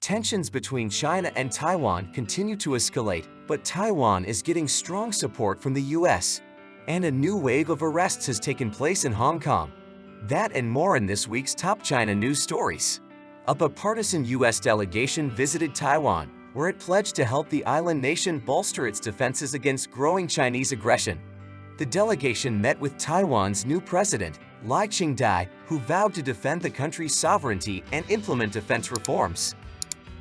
Tensions between China and Taiwan continue to escalate, but Taiwan is getting strong support from the US. And a new wave of arrests has taken place in Hong Kong. That and more in this week's top China news stories. A bipartisan US delegation visited Taiwan, where it pledged to help the island nation bolster its defenses against growing Chinese aggression. The delegation met with Taiwan's new president, Lai Ching-te, who vowed to defend the country's sovereignty and implement defense reforms.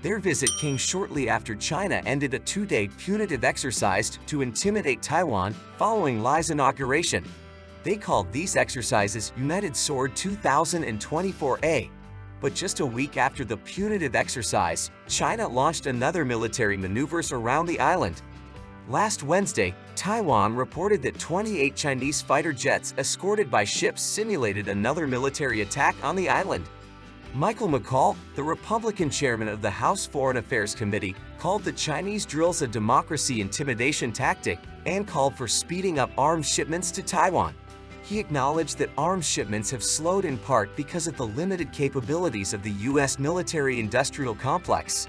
Their visit came shortly after China ended a two-day punitive exercise to intimidate Taiwan following Lai's inauguration. They called these exercises United Sword 2024A. But just a week after the punitive exercise, China launched another military maneuvers around the island. Last Wednesday, Taiwan reported that 28 Chinese fighter jets escorted by ships simulated another military attack on the island. Michael McCall, the Republican chairman of the House Foreign Affairs Committee, called the Chinese drills a democracy intimidation tactic and called for speeding up arms shipments to Taiwan. He acknowledged that arms shipments have slowed in part because of the limited capabilities of the U.S. military-industrial complex.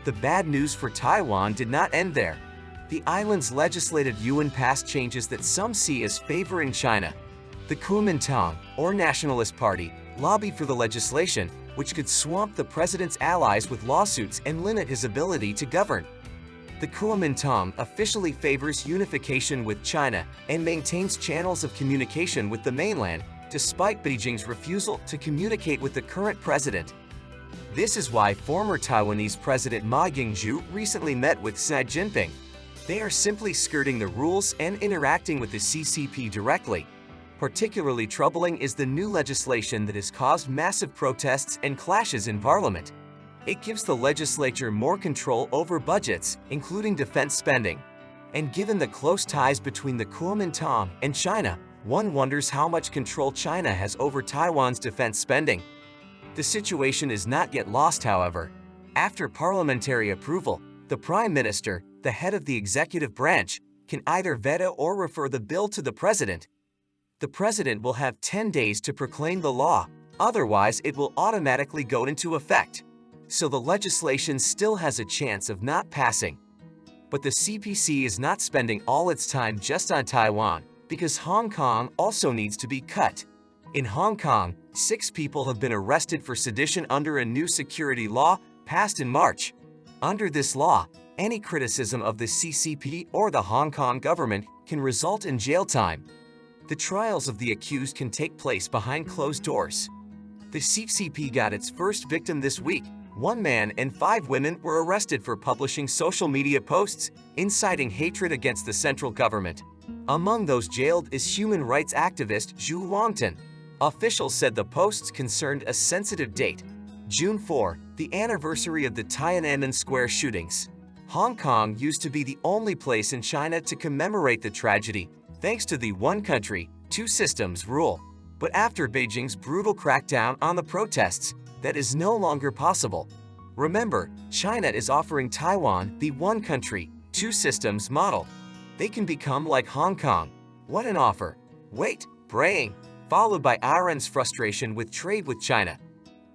The bad news for Taiwan did not end there. The island's legislative yuan passed changes that some see as favoring China. The Kuomintang, or Nationalist Party, lobbied for the legislation, which could swamp the president's allies with lawsuits and limit his ability to govern. The Kuomintang officially favors unification with China and maintains channels of communication with the mainland, despite Beijing's refusal to communicate with the current president. This is why former Taiwanese President Ma Ying-jeou recently met with Xi Jinping. They are simply skirting the rules and interacting with the CCP directly. Particularly troubling is the new legislation that has caused massive protests and clashes in Parliament. It gives the legislature more control over budgets, including defense spending. And given the close ties between the Kuomintang and China, one wonders how much control China has over Taiwan's defense spending. The situation is not yet lost, however. After parliamentary approval, the Prime Minister, the head of the executive branch, can either veto or refer the bill to the President. The President will have 10 days to proclaim the law, otherwise it will automatically go into effect. So the legislation still has a chance of not passing. But the CPC is not spending all its time just on Taiwan, because Hong Kong also needs to be cut. In Hong Kong, 6 people have been arrested for sedition under a new security law passed in March. Under this law, any criticism of the CCP or the Hong Kong government can result in jail time. The trials of the accused can take place behind closed doors. The CCP got its first victim this week. 1 man and 5 women were arrested for publishing social media posts inciting hatred against the central government. Among those jailed is human rights activist Zhu Wangtan. Officials said the posts concerned a sensitive date, June 4, the anniversary of the Tiananmen Square shootings. Hong Kong used to be the only place in China to commemorate the tragedy, thanks to the one country, two systems rule. But after Beijing's brutal crackdown on the protests, that is no longer possible. Remember, China is offering Taiwan the one country, two systems model. They can become like Hong Kong. What an offer! Wait, praying, followed by Iran's frustration with trade with China.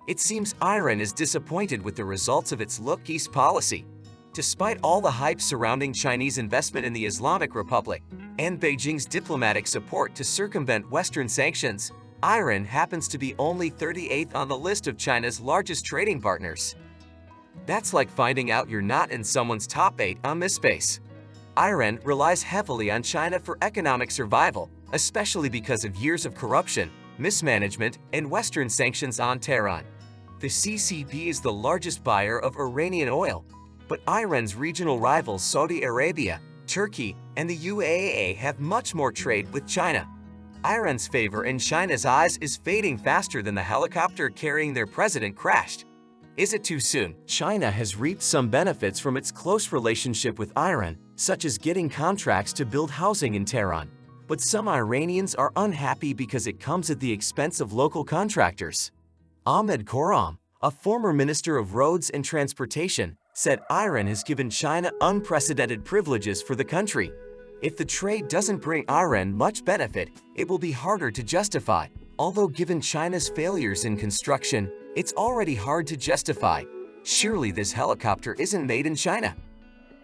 It seems Iran is disappointed with the results of its Look East policy. Despite all the hype surrounding Chinese investment in the Islamic Republic and Beijing's diplomatic support to circumvent Western sanctions, Iran happens to be only 38th on the list of China's largest trading partners. That's like finding out you're not in someone's top 8 on MySpace. Iran relies heavily on China for economic survival, especially because of years of corruption, mismanagement, and Western sanctions on Tehran. The CCP is the largest buyer of Iranian oil, but Iran's regional rivals Saudi Arabia, Turkey, and the UAE have much more trade with China. Iran's favor in China's eyes is fading faster than the helicopter carrying their president crashed. Is it too soon? China has reaped some benefits from its close relationship with Iran, such as getting contracts to build housing in Tehran. But some Iranians are unhappy because it comes at the expense of local contractors. Ahmed Khorram, a former minister of roads and transportation, said Iran has given China unprecedented privileges for the country. If the trade doesn't bring Iran much benefit, it will be harder to justify. Although given China's failures in construction, it's already hard to justify. Surely this helicopter isn't made in China.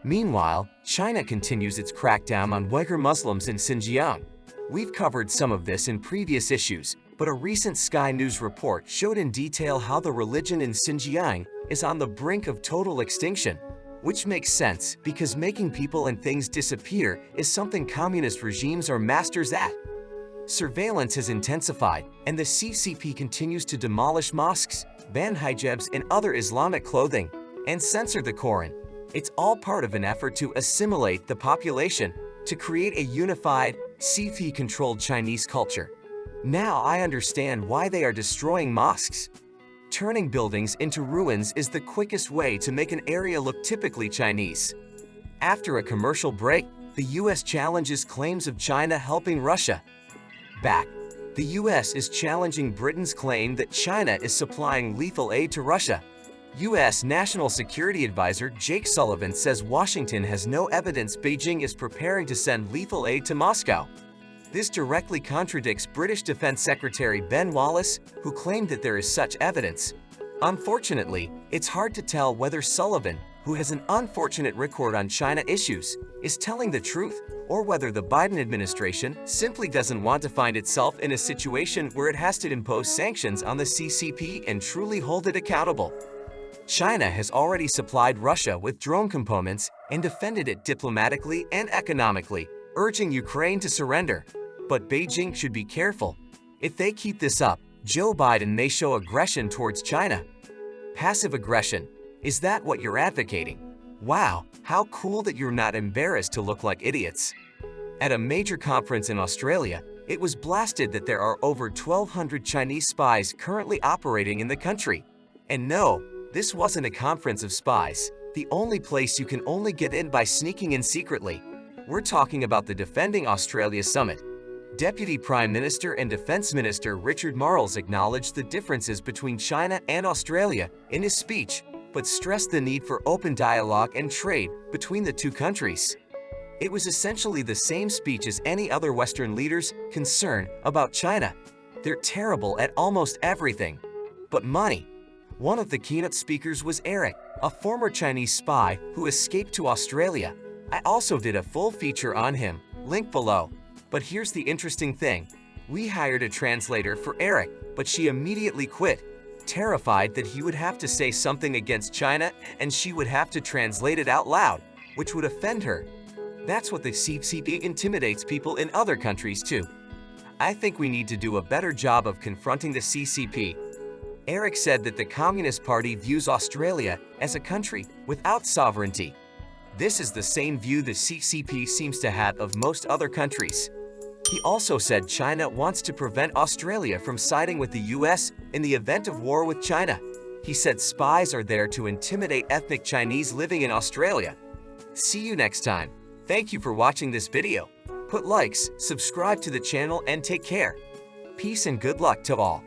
Meanwhile, China continues its crackdown on Uyghur Muslims in Xinjiang. We've covered some of this in previous issues, but a recent Sky News report showed in detail how the religion in Xinjiang is on the brink of total extinction. Which makes sense because making people and things disappear is something communist regimes are masters at. Surveillance has intensified, and the CCP continues to demolish mosques, ban hijabs and other Islamic clothing, and censor the Quran. It's all part of an effort to assimilate the population, to create a unified, CCP-controlled Chinese culture. Now I understand why they are destroying mosques. Turning buildings into ruins is the quickest way to make an area look typically Chinese. After a commercial break, the US challenges claims of China helping Russia. Back. The US is challenging Britain's claim that China is supplying lethal aid to Russia. US National Security Advisor Jake Sullivan says Washington has no evidence Beijing is preparing to send lethal aid to Moscow. This directly contradicts British Defense Secretary Ben Wallace, who claimed that there is such evidence. Unfortunately, it's hard to tell whether Sullivan, who has an unfortunate record on China issues, is telling the truth, or whether the Biden administration simply doesn't want to find itself in a situation where it has to impose sanctions on the CCP and truly hold it accountable. China has already supplied Russia with drone components and defended it diplomatically and economically, urging Ukraine to surrender. But Beijing should be careful. If they keep this up, Joe Biden may show aggression towards China. Passive aggression. Is that what you're advocating? Wow, how cool that you're not embarrassed to look like idiots. At a major conference in Australia, it was blasted that there are over 1,200 Chinese spies currently operating in the country. And no, this wasn't a conference of spies. The only place you can only get in by sneaking in secretly. We're talking about the Defending Australia Summit. Deputy Prime Minister and Defense Minister Richard Marles acknowledged the differences between China and Australia in his speech, but stressed the need for open dialogue and trade between the two countries. It was essentially the same speech as any other Western leaders' concern about China. They're terrible at almost everything. But money. One of the keynote speakers was Eric, a former Chinese spy who escaped to Australia. I also did a full feature on him, link below. But here's the interesting thing. We hired a translator for Eric, but she immediately quit, terrified that he would have to say something against China and she would have to translate it out loud, which would offend her. That's what the CCP intimidates people in other countries too. I think we need to do a better job of confronting the CCP. Eric said that the Communist Party views Australia as a country without sovereignty. This is the same view the CCP seems to have of most other countries. He also said China wants to prevent Australia from siding with the US in the event of war with China. He said spies are there to intimidate ethnic Chinese living in Australia. See you next time. Thank you for watching this video. Put likes, subscribe to the channel and take care. Peace and good luck to all.